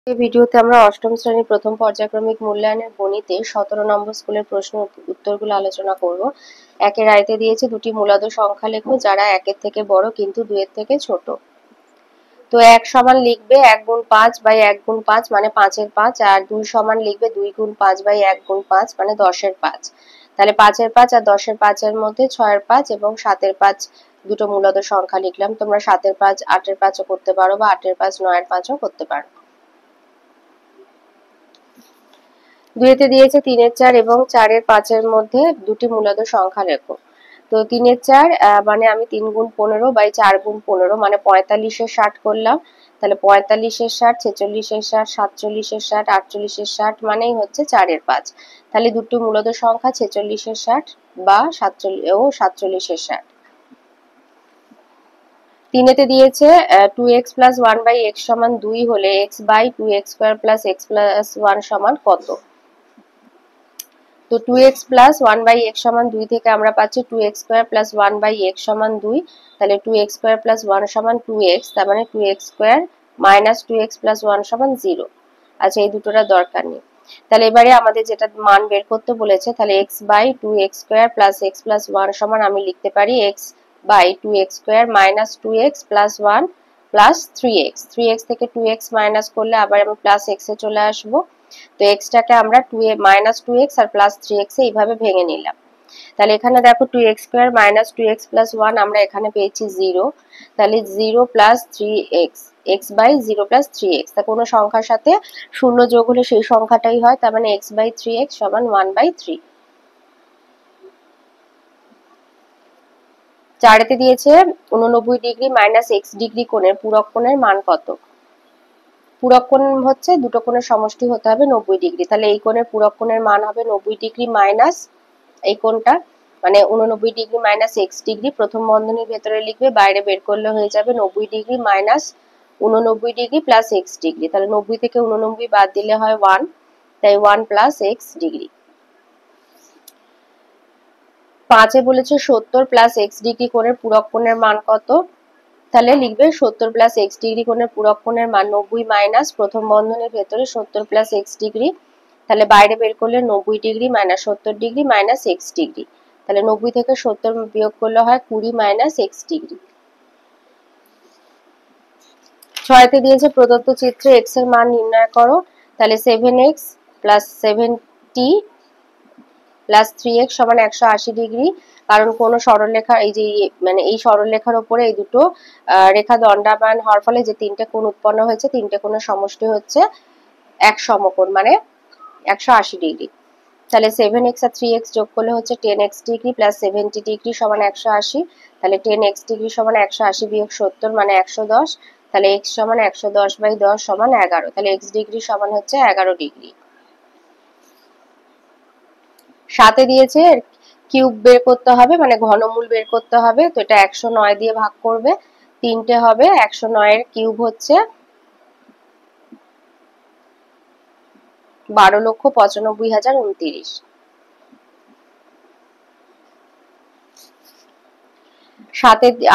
এই ভিডিওতে আমরা অষ্টম শ্রেণীর প্রথম পর্যায়ক্রমিক মূল্যায়নের গণিতে 17 নম্বর স্কুলের প্রশ্ন উত্তরগুলো আলোচনা করব। একের আয়তে দিয়েছে দুটি মূলাদ সংখ্যা লেখো যারা একের থেকে বড় কিন্তু দুইয়ের থেকে ছোট। তো 1 সমান লিখবে 1 গুণ 5 বাই 1 গুণ 5 মানে 5 এর 5, আর 2 সমান লিখবে 2 গুণ 5 বাই 1 গুণ 5 মানে 10 এর 5। তাহলে 5 এর 5 আর 10 এর 5 এর মধ্যে 6 এর 5 এবং 7 এর 5 দুটো মূলাদ সংখ্যা লিখলাম। তোমরা 7 এর 5 8 এর 5ও করতে পারো বা 8 এর 5 9 এর 5ও করতে পারো। দুইতে দিয়েছে 3 এর 4 এবং 4 এর 5 এর মধ্যে দুটি মূলাদ সংখ্যা লেখো। তো 3 এর 4 মানে আমি 3 গুণ 15 বাই 4 গুণ 15 মানে 45 এর 60 করলাম। তাহলে 45 এর 60, 46 এর 60, 47 এর 60, 48 এর 60 মানেই হচ্ছে 4 এর 5। তাহলে দুটো মূলাদ সংখ্যা 46 এর 60 বা 47 ও 47 এর 60। 3 দিয়েছে 2x + 1/x = 2 হলে x/2x² + x + 1 সমান কত? তো 2x + 1/x = 2 থেকে আমরা পাচ্ছি 2x² + 1/x = 2। তাহলে 2x² + 1 = 2x, তার মানে 2x² - 2x + 1 = 0। আচ্ছা, এই দুটোর দরকার নেই। তাহলে এবারে আমাদের যেটা মান বের করতে বলেছে, তাহলে x/2x² + x + 1 সমান আমি লিখতে পারি x/2x² - 2x + 1 + 3x। 3x থেকে 2x মাইনাস করলে আবার আমি প্লাস x এ চলে আসবো। তো x টাকে আমরা 2x আর প্লাস 3x এইভাবে ভেঙে নিলাম। তাহলে এখানে দেখো 2x² - 2x + 1 আমরা এখানে পেয়েছি 0। তাহলে 0 + 3x, x/0 + 3x। তা কোনো সংখ্যার সাথে শূন্য যোগ হলে সেই সংখ্যাটাই হয়, তার মানে x/3x = 1/3। 4 দিয়েছে 89 ডিগ্রি - x ডিগ্রি কোণের পূরক কোণের মান কত? পূরক কোণ হচ্ছে দুটো কোণের সমষ্টি হতে হবে 90 ডিগ্রি। তাহলে এই কোণের পূরক কোণের মান হবে 90 ডিগ্রি মাইনাস এই কোণটা, মানে 89 ডিগ্রি - x ডিগ্রি। প্রথম বন্ধনীর ভেতরে লিখবে, বাইরে বের করলে হয়ে যাবে 90 ডিগ্রি - 89 ডিগ্রি + x ডিগ্রি। তাহলে 90 থেকে 89 বাদ দিলে হয় 1, তাই 1 + x ডিগ্রি। 5 বলেছে 70 + x ডিগ্রি কোণের পূরক কোণের মান কত? তাহলে লিখবে 70 + x ডিগ্রি কোণের পূরক কোণের মান 90 মাইনাস প্রথম বন্ধনীর ভেতরে 70 + x ডিগ্রি। তাহলে বাইরে বের করলে 90 ডিগ্রি - 70 ডিগ্রি - x ডিগ্রি। তাহলে 90 থেকে 70 বিয়োগ করলে হয় 20 - x ডিগ্রি। 6 দিয়েছে প্রদত্ত চিত্রে x এর মান নির্ণয় করো। তাহলে 7x + 70 + 3x = 180 ডিগ্রি। কারণ কোন সরলরেখা এই যে মানে এই সরলরেখার উপরে এই দুটো রেখা দণ্ডায়মান হওয়ার ফলে যে তিনটে কোণ উৎপন্ন হয়েছে, তিনটে কোণের সমষ্টি হচ্ছে এক সমকোণ মানে 180 ডিগ্রি। তাহলে 7x আর 3x যোগ করলে হচ্ছে 10x ডিগ্রি + 70 ডিগ্রি = 180। তাহলে 10x ডিগ্রি = 180 - 70 মানে 110। তাহলে x = 110/10 = 11। তাহলে x ডিগ্রি সমান হচ্ছে 11 ডিগ্রি। 7 দিয়েছে কিউব বের করতে হবে, মানে ঘনমূল বের করতে হবে। তো এটা 109 দিয়ে ভাগ করবে, তিনটে হবে। 109 এর কিউব হচ্ছে 12,95,029।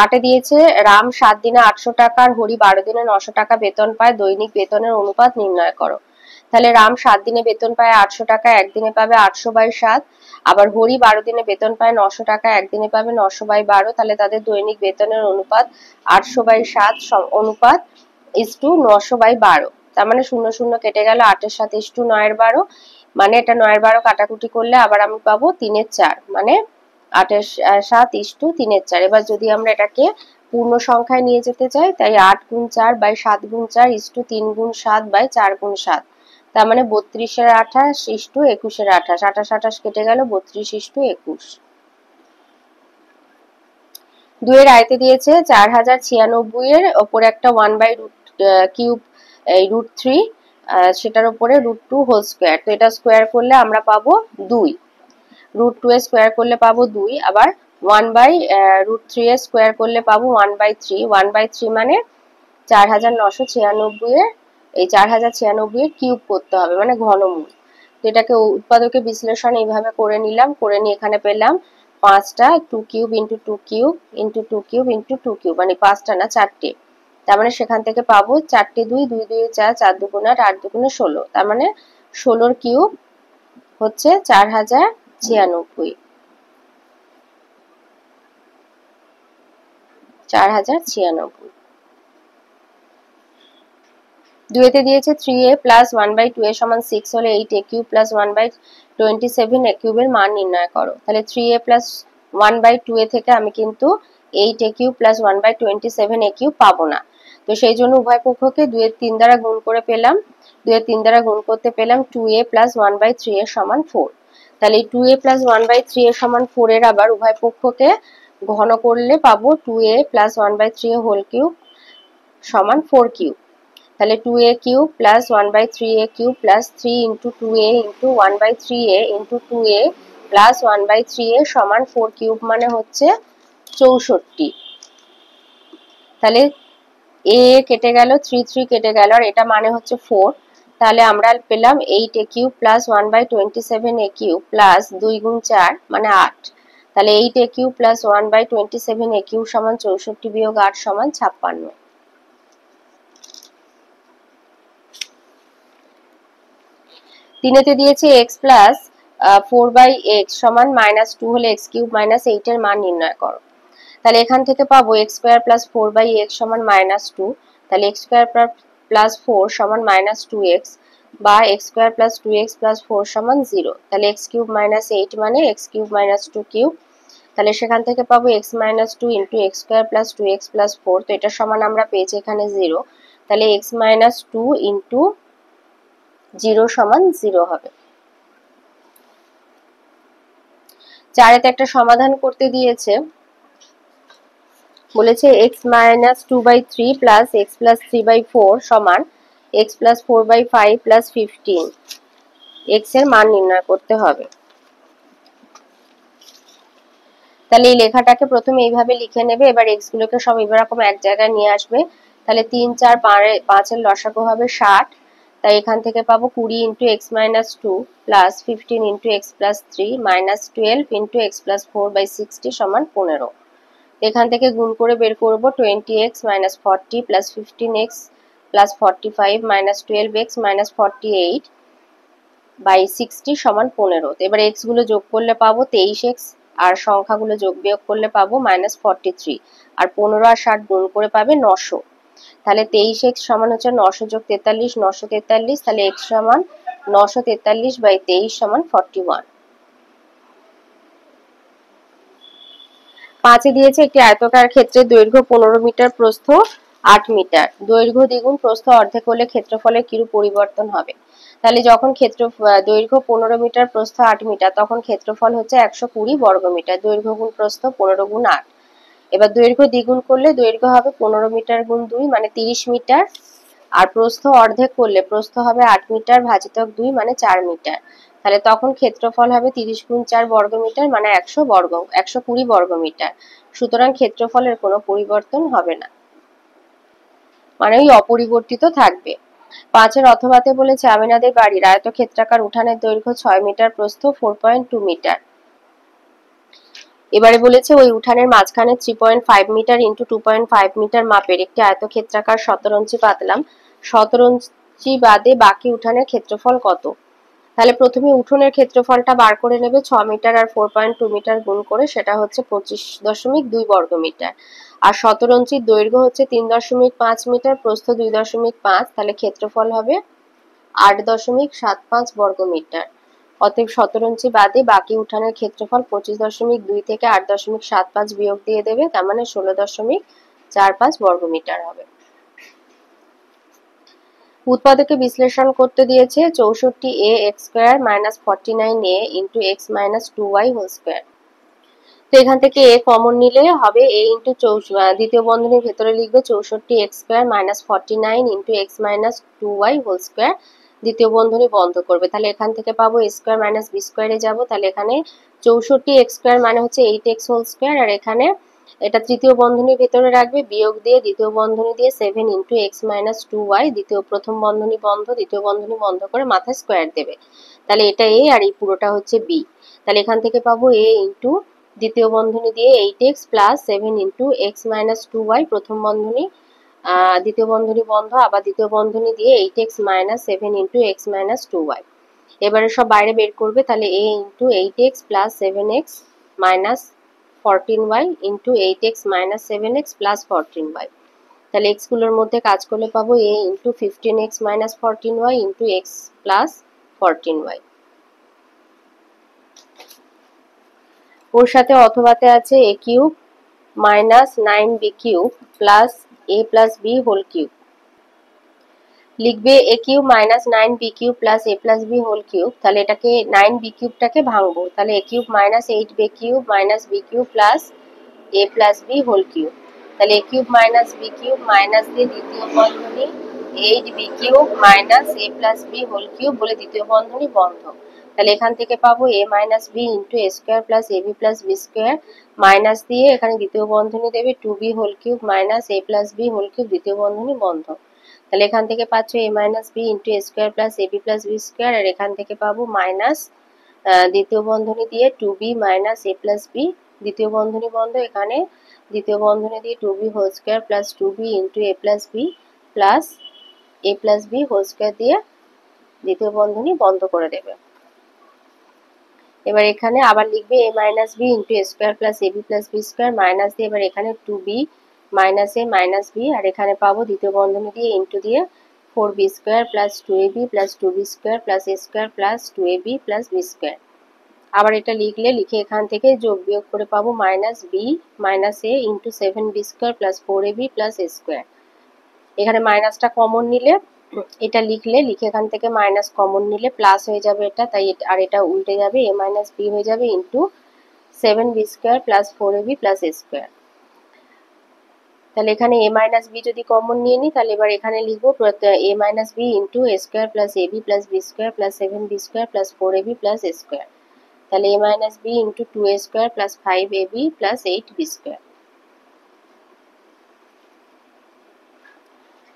8 দিয়েছে রাম 7 দিনে 800 টাকা আর হরি 12 দিনে 900 টাকা বেতন পায়, দৈনিক বেতনের অনুপাত নির্ণয় করো। তাহলে রাম 7 দিনে বেতন পায় 800 টাকা, একদিনে পাবে 800/7। আবার হরি 12 দিনে বেতন পায় 900 টাকা, একদিনে পাবে 900/12। তাহলে তাদের দৈনিক বেতনের অনুপাত 800/7 অনুপাত = 900/12। তার মানে 0 0 কেটে গেল, 8 এর সাথে = 9 এর 12, মানে এটা 9 এর 12 কাটাকুটি করলে আবার আমি পাবো 3 এর 4, মানে 8 এর 7 = 3 এর 4। এবার যদি আমরা এটাকে পূর্ণ সংখ্যায় নিয়ে যেতে চাই, তাই 8 × 4/7 × 4 = 3 × 7/4 × 7। তার মানে 32 এর 28 = 21 এর 28। 28 28 কেটে গেল, 32 = 21। 2 এর আয়তে দিয়েছে 4096 এর উপরে একটা 1/√³ এই √3, সেটার উপরে √2 হোল স্কয়ার। তো এটা স্কয়ার করলে আমরা পাবো 2। √2 এর স্কয়ার করলে পাবো 2। আবার 1/√3 এর স্কয়ার করলে পাবো 1/3। 1/3 মানে 4996 এর এই 4096 এর কিউব করতে হবে, মানে ঘনমূল। তো এটাকে উৎপাদকে বিশ্লেষণ এইভাবে করে নিলাম, করে নিয়ে এখানে পেলাম 5টা 2³ × 2³ × 2³ × 2³ মানে 5টা না 4টে। তার মানে সেখান থেকে পাবো 4 2 2 2 4 4 2 8 8 2 16, তার মানে 16 কিউব হচ্ছে 4096, 4096। দুইতে দিয়েছে 3a প্লাস 1/2a সমান 6 হলে 8a কিউব প্লাস 1/27a কিউবের মান নির্ণয় করো। তাহলে 3a প্লাস 1/2a থেকে আমি কিন্তু 8a cube plus 1/27a cube পাবো না। তো সেই জন্য উভয় পক্ষকে 2 এর 3 দ্বারা গুণ করে পেলাম। 2 এর 3 দ্বারা গুণ করতে পেলাম 2a প্লাস 1/3a সমান 4। তাহলে এই 2a প্লাস 1/3a সমান 4 এর আবার উভয় পক্ষকে ঘন করলে পাবো 2a plus 1/3a whole cube সমান 4 কিউব। তাহলে 2a cube plus 1/3a cube plus 3 into 2a into 1/3a into 2a plus 1/3a সমান 4 কিউব মানে হচ্ছে 64। তাহলে a কেটে গেল, 3 3 কেটে গেল, আর এটা মানে হচ্ছে 4। তাহলে আমরা পেলাম 8a cube plus 1/27a cube plus 2 গুণ 4 মানে 8। তাহলে 8a cube plus 1/27a cube সমান 64 বিয়োগ 8 সমান 56। তিনেতে দিয়েছে x প্লাস 4/x সমান -2 হলে x কিউব মাইনাস 8 এর মান নির্ণয় করো। তাহলে এখান থেকে পাবো x স্কয়ার প্লাস 4/x সমান -2। তাহলে x স্কয়ার প্লাস 4 সমান -2x বা x square plus 2x plus 4 সমান 0। তাহলে x কিউব মাইনাস 8 মানে x কিউব মাইনাস 2 কিউব। তাহলে সেখান থেকে পাবো x minus 2 into x square plus 2x plus 4। তো এটা সমান আমরা পেয়েছি এখানে 0। তাহলে x মাইনাস 2 ইন্টু 0 সমান 0 হবে। 4এতে একটা সমাধান করতে দিয়েছে, বলেছে x minus 2/3 plus x plus 3/4 সমান x প্লাস 4/5 প্লাস 15। x এর মান নির্ণয় করতে হবে। তাহলে এই লেখাটাকে প্রথমে এইভাবে লিখে নেবে। এবার x গুলোকে সব এরকম এক জায়গায় নিয়ে আসবে। তাহলে 3 4 5 এর লসাগু হবে 60। তাই এখান থেকে পাবো 20 into x minus 2 plus 15 into x plus 3 minus 12 into x plus 4/60 সমান 15। এখান থেকে গুণ করে বের করব 20x minus 40 plus 15x plus 45 minus 12x minus 48/60 সমান 15। এবার x গুলো যোগ করলে পাবো 23x, আর সংখ্যাগুলো যোগ বিয়োগ করলে পাবো -43, আর 15 আর 60 গুণ করে পাবে 900। তাহলে 23x সমান হচ্ছে 900 যোগ 43 943। তাহলে x সমান 943/23 সমান 41। 5 এ দিয়েছে একটি আয়তাকার ক্ষেত্রের দৈর্ঘ্য 15 মিটার, প্রস্থ 8 মিটার। দৈর্ঘ্য দ্বিগুণ প্রস্থ অর্ধেক হলে ক্ষেত্রফলের কিরূপ পরিবর্তন হবে? তাহলে যখন দৈর্ঘ্য 15 মিটার প্রস্থ 8 মিটার তখন ক্ষেত্রফল হচ্ছে 120 বর্গ মিটার। দৈর্ঘ্য গুণ প্রস্থ 15 গুণ 8। এবার দৈর্ঘ্য দ্বিগুণ করলে দৈর্ঘ্য হবে 15 মিটার গুণ 2 মানে 30 মিটার, আর প্রস্থ অর্ধেক করলে প্রস্থ হবে 8 মিটার ভাজিতক 2 মানে 4 মিটার। তাহলে তখন ক্ষেত্রফল হবে 30 গুণ 4 বর্গ মিটার মানে 120 বর্গ মিটার। সুতরাং ক্ষেত্রফলের কোনো পরিবর্তন হবে না, মানে ওই অপরিবর্তিত থাকবে। 5 এর অথবাতে বলেছে আমিনাদের বাড়ির আয়তক্ষেত্রাকার উঠানের দৈর্ঘ্য 6 মিটার, প্রস্থ 4.2 মিটার। এবারে বলেছে ওই উঠানের মাঝখানে 3.5 মিটার ইন্টু 2.5 মিটার মাপের একটি আয়তক্ষেত্রাকার 17 ইঞ্চি পাতলাম। 17 ইঞ্চি বাদে বাকি উঠানের ক্ষেত্রফল কত? তাহলে প্রথমে উঠোনের ক্ষেত্রফলটা বার করে নেবে। 6 মিটার আর 4.2 মিটার গুণ করে সেটা হচ্ছে 25.2 বর্গ মিটার। আর 17 ইঞ্চির দৈর্ঘ্য হচ্ছে 3.5 মিটার, প্রস্থ 2.5। তাহলে ক্ষেত্রফল হবে 8.75 বর্গ মিটার। অতএব 17 ইঞ্চি বাদে বাকি উঠানের ক্ষেত্রফল 25.2 থেকে 8.75 বিয়োগ দিয়ে দেবে, তার মানে 16.45 বর্গ মিটার হবে। উৎপাদকে বিশ্লেষণ করতে দিয়েছে 64a x square minus 49a into x minus 2y whole square. তো এখান থেকে a কমন নিলে হবে a ইন্টু দ্বিতীয় বন্ধনীর ভেতরে লিখবে 64x square minus 49 into x minus 2y whole square. দ্বিতীয় বন্ধনী বন্ধ করবে। তাহলে এখান থেকে পাবো a স্কয়ার মাইনাস b স্কয়ারে যাব। তাহলে এখানে 64x স্কয়ার মানে হচ্ছে 8x হোল স্কয়ার, আর এখানে এটা তৃতীয় বন্ধনীর ভেতরে রাখবে, বিয়োগ দিয়ে দ্বিতীয় বন্ধনী দিয়ে 7 ইন্টু এক্স মাইনাস 2y, প্রথম বন্ধনী বন্ধ, দ্বিতীয় বন্ধনী বন্ধ করে মাথায় স্কোয়ার দেবে। তাহলে এটা a আর এই পুরোটা হচ্ছে b। তাহলে এখান থেকে পাবো a ইন্টু দ্বিতীয় বন্ধনী দিয়ে 8x plus 7 into x minus 2y প্রথম বন্ধনী দ্বিতীয় বন্ধনী বন্ধ, আবার দ্বিতীয় বন্ধনী দিয়ে 8x minus 7 into x minus 2y। এবারে সব বাইরে বের করবে, তাহলে a into 8x plus 7x minus 14y into 8x minus 7x plus 14y। তাহলে x গুলোর মধ্যে কাজ করলে পাবো a into 15x minus 14y into x plus 14y। ওর সাথে অথবাতে আছে a cube minus 9b cube plus a plus b whole cube. লিখবে a cube minus 9b cube plus a plus b whole cube. তাহলে এটাকে 9b কিউবটাকে ভাঙবো, তাহলে a cube minus 8b cube minus b cube plus a plus b whole cube. তাহলে a cube minus b cube minus দিয়ে দ্বিতীয় বন্ধনী 8b cube minus a plus b whole cube বলে দ্বিতীয় বন্ধনী বন্ধ। তাহলে এখান থেকে পাবো a minus b into a square plus ab plus b square minus দিয়ে এখানে দ্বিতীয় বন্ধনী দেবে 2b whole cube minus a plus b whole cube দ্বিতীয় বন্ধনী বন্ধ। তাহলে এখান থেকে পাচ্ছ a minus b into a square plus ab plus b square, আর এখান থেকে পাবো মাইনাস দ্বিতীয় বন্ধনী দিয়ে 2b minus a plus b দ্বিতীয় বন্ধনী বন্ধ। এখানে দ্বিতীয় বন্ধনী দিয়ে 2b whole square plus 2b into a plus b plus a plus b whole square দিয়ে দ্বিতীয় বন্ধনী বন্ধ করে দেবে। এবার এখানে আবার লিখবে a minus b into a square plus ab plus b square minus দিয়ে এবার এখানে 2b minus a minus b, আর এখানে পাবো দ্বিতীয় বন্ধনী দিয়ে ইন্টু দিয়ে 4b square plus 2ab plus 2b square plus a square plus 2ab plus b square. আবার এটা লিখে এখান থেকে যোগ বিয়োগ করে পাবো minus b minus a into 7b square plus 4ab plus a square. এখানে মাইনাসটা কমন নিলে এটা লিখে এখান থেকে মাইনাস কমন নিলে প্লাস হয়ে যাবে এটা, তাই আর এটা উল্টে যাবে, a মাইনাস b হয়ে যাবে into 7b square plus 4ab plus a square. তাহলে এখানে a মাইনাস b যদি কমন নিয়ে নিই, তাহলে এবার এখানে লিখবো a minus b into a square plus ab plus b square plus 7b square plus 4ab plus a square. তাহলে a minus b into 2a square plus 5ab plus 8b square.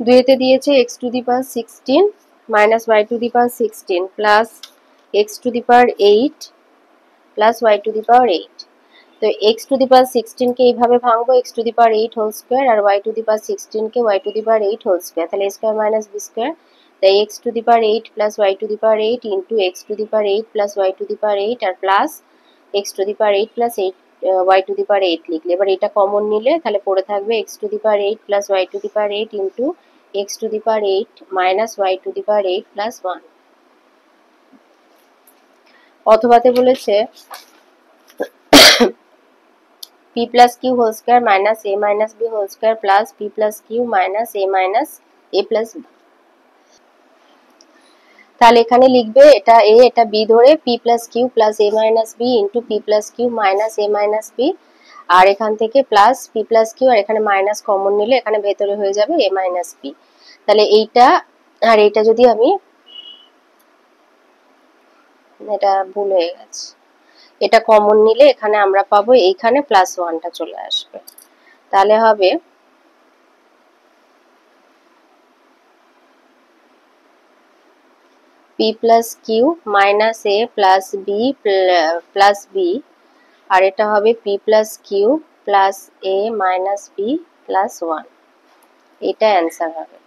দুইতে দিয়েছে x to the power 16 minus y to the power 16 plus x to the power 8 plus y to the power 8। তো x to the power 16 কে এইভাবে ভাঙবো x to the power 8 whole square, আর y to the power 16 কে y to the power 8 whole square. তাহলে a square minus b square, তাই x to the power 8 plus y to the power 8 into x to the power 8 plus y to the power 8 আর plus x to the power 8 plus 8 y to the power 8 লিখলে এবার এটা common নিলে তাহলে পড়ে থাকবে x to the power 8 plus y to the power 8 into x to the power 8 minus y to the power 8 plus 1। অথবাতে বলেছে p plus q whole square minus a minus b whole square plus p plus q minus a minus a plus b। তাহলে এখানে লিখবে এটা a এটা b ধরে p plus q plus a minus b into p plus q minus a minus b, আর এখান থেকে plus p plus q আর এখানে minus common নিলে এখানে ভেতরে হয়ে যাবে a minus b। তাহলে এইটা আর এইটা যদি আমি এটা ভুল হয়ে গেছে, এটা কমন নিলে এখানে আমরা পাবো এইখানে প্লাস 1টা চলে আসবে। তাহলে হবে p plus q minus a plus b plus b, আর এটা হবে p plus q plus a minus b plus 1। এটা অ্যান্সার হবে।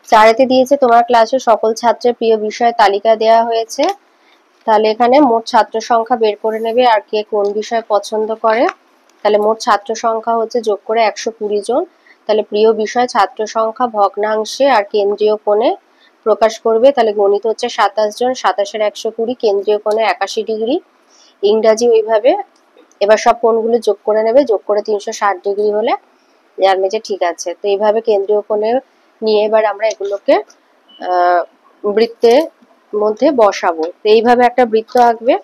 চারেতে দিয়েছে তোমার ক্লাসে সকল ছাত্রের প্রিয় বিষয় তালিকা দেওয়া হয়েছে। তাহলে এখানে মোট ছাত্র সংখ্যা বের করে নেবে আর কে কোন বিষয় পছন্দ করে। তাহলে মোট ছাত্র সংখ্যা হচ্ছে যোগ করে 120 জন। তাহলে প্রিয় বিষয় ছাত্র সংখ্যা ভগ্নাংশে আর কেন্দ্রীয় কোণে প্রকাশ করবে। তাহলে গণিত হচ্ছে 27 জন, 27 এর 120, কেন্দ্রীয় কোণে 81 ডিগ্রি। ইংরাজি ওইভাবে এবার সব কোণগুলো যোগ করে নেবে, যোগ করে 360 ডিগ্রি হলে জানবে যে ঠিক আছে। তো এইভাবে কেন্দ্রীয় কোণে নিয়ে এবার আমরা এগুলোকে বৃত্তের মধ্যে বসাবো। তো এইভাবে একটা বৃত্ত আঁকবে।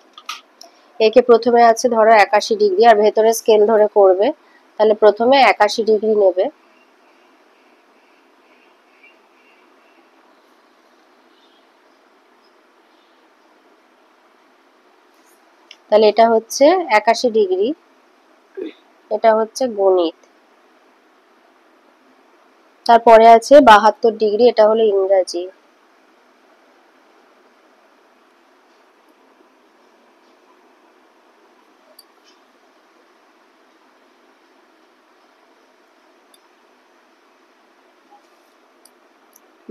একে প্রথমে আছে ধরো 81 ডিগ্রি আর ভেতরে স্কেল ধরে করবে। তাহলে প্রথমে 81 ডিগ্রি নেবে, তাহলে এটা হচ্ছে 81 ডিগ্রি, এটা হচ্ছে গণিত। তারপরে আছে 72 ডিগ্রি, এটা হলো ইংরাজি।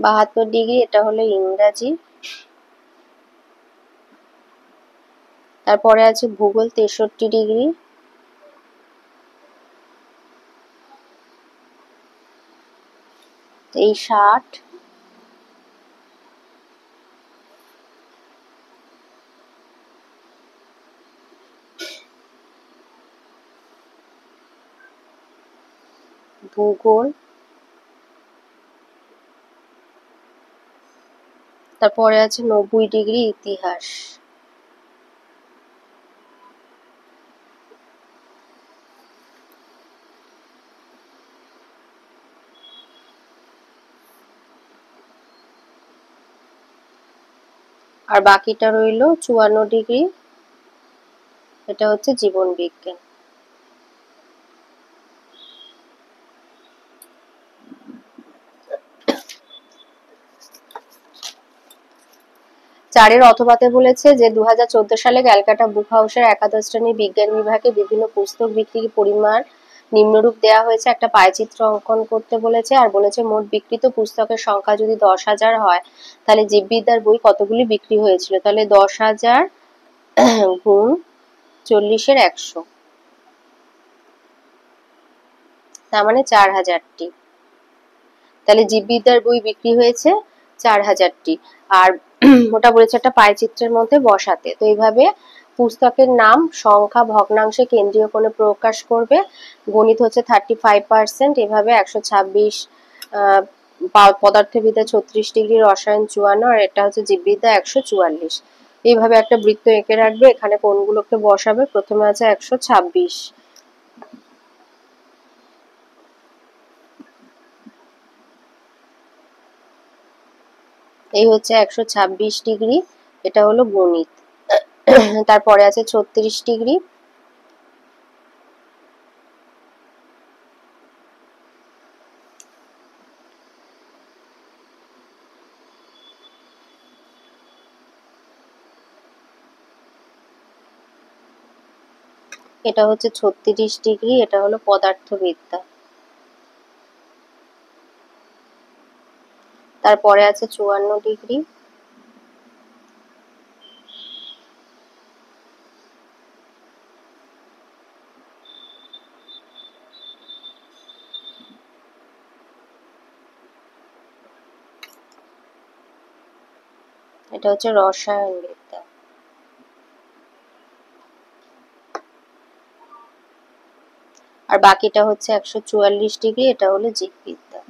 72 ডিগ্রি, এটা হলো ইংরাজি। তারপরে আছে ভূগোল 63 ডিগ্রি। এই 60। ভূগোল। তারপরে আছে 90 ডিগ্রি ইতিহাস। আর বাকিটা রইল 54 ডিগ্রি, এটা হচ্ছে জীবন বিজ্ঞান। চারের অথবাতে বলেছে যে 2014 সালে ক্যালকাটা বুক হাউসের একাদশ শ্রেণীর বিজ্ঞান বিভাগে বিভিন্ন পুস্তক বিক্রির পরিমাণ নিম্নরূপ দেওয়া হয়েছে। একটা পায়চিত্র অঙ্কন করতে বলেছে, আর বলেছে মোট বিক্রিত পুস্তকের সংখ্যা যদি 10,000 হয় তাহলে জীববিদ্যার বই কতগুলি বিক্রি হয়েছিল। তাহলে 10,000 গুণ 40-এর 100, তার মানে 4,000টি। তাহলে জীববিদ্যার বই বিক্রি হয়েছে 4,000টি। আর ওটা বলেছে একটা পায়চিত্রের মধ্যে বসাতে। তো এইভাবে পুস্তকের নাম, সংখ্যা, ভগ্নাংশে কেন্দ্রীয় কোণে প্রকাশ করবে। গণিত হচ্ছে 35%, এভাবে 126, পদার্থবিদ্যা 36 ডিগ্রি, রসায়ন 54, আর এটা হচ্ছে জীববিদ্যা 144। এইভাবে একটা বৃত্ত এঁকে রাখবে, এখানে কোণগুলোকে বসাবে। প্রথমে আছে 126, এই হচ্ছে 126 ডিগ্রি, এটা হলো গণিত। তারপরে আছে 36 ডিগ্রি, এটা হচ্ছে 36 ডিগ্রি, এটা হলো পদার্থবিদ্যা। তারপরে আছে 54 ডিগ্রি, এটা হচ্ছে রসায়ন বিদ্যা। আর বাকিটা হচ্ছে 144 ডিগ্রি, এটা হলো জীববিদ্যা।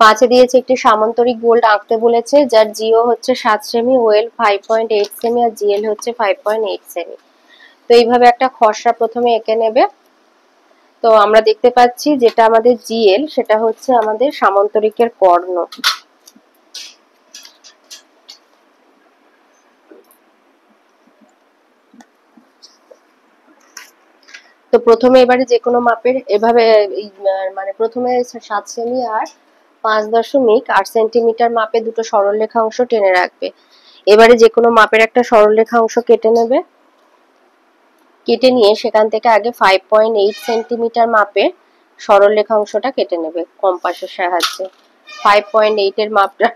পাঁচে দিয়েছে একটি সামান্তরিক বোল্ট আঁকতে বলেছে, যার জিও হচ্ছে 7 সেমি, ওয়েল 5.8 সেমি, আর জিএল হচ্ছে 5.8 সেমি। তো এইভাবে একটা খসড়া প্রথমে এঁকে নেবে। তো আমরা দেখতে পাচ্ছি যেটা আমাদের জিএল সেটা হচ্ছে আমাদের সামান্তরিকের কর্ণ। তো প্রথমে এবারে যে কোনো মাপের এভাবে মানে প্রথমে 7 সেমি আর 5.8 সেন্টিমিটার মাপে দুটো সরলরেখা অংশ টেনে রাখবে। এবারে যে কোনো মাপের একটা সরলরেখা অংশ কেটে নেবে। কেটে নিয়ে সেখান থেকে আগে 5.8 সেন্টিমিটার মাপের সরলরেখা অংশটা কেটে নেবে কম্পাসের সাহায্যে। 5.8 এর মাপটা,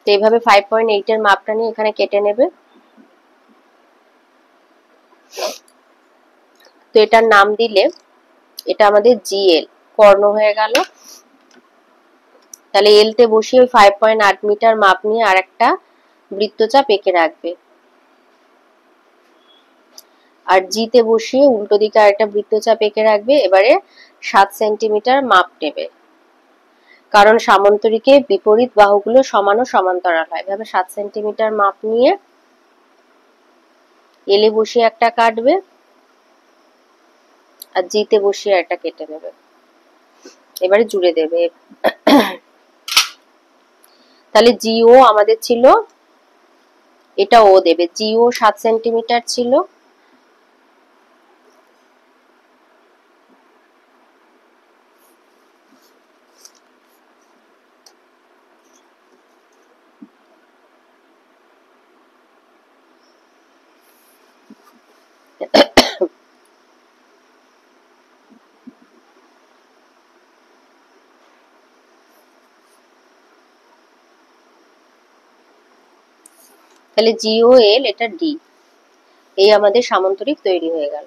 তো এইভাবে 5.8 এর মাপটা নিয়ে এখানে কেটে নেবে। তো এটার নাম দিলে এটা আমাদের জিএল কর্ণ হয়ে গেল। তাহলে এল তে বসিয়ে 5.8 মিটার মাপ নিয়ে আর একটা বৃত্তচাপ এঁকে রাখবে। আর জি তে বসিয়ে উল্টো দিকে আরেকটা বৃত্তচাপ এঁকে রাখবে। এবারে 7 সেন্টিমিটার মাপ নেবে, কারণ সামান্তরিকে বিপরীত বাহুগুলো সমান ও সমান্তরাল হয়। এভাবে 7 সেন্টিমিটার মাপ নিয়ে এলে বসিয়ে একটা কাটবে, আর জি তে বসিয়ে একটা কেটে নেবে। এবারে জুড়ে দেবে। তাহলে জিও আমাদের ছিল, এটা ও দেবে। জিও 7 সেন্টিমিটার ছিল, তাহলে GOL এটা D, এই আমাদের সামান্তরিক তৈরি হয়ে গেল।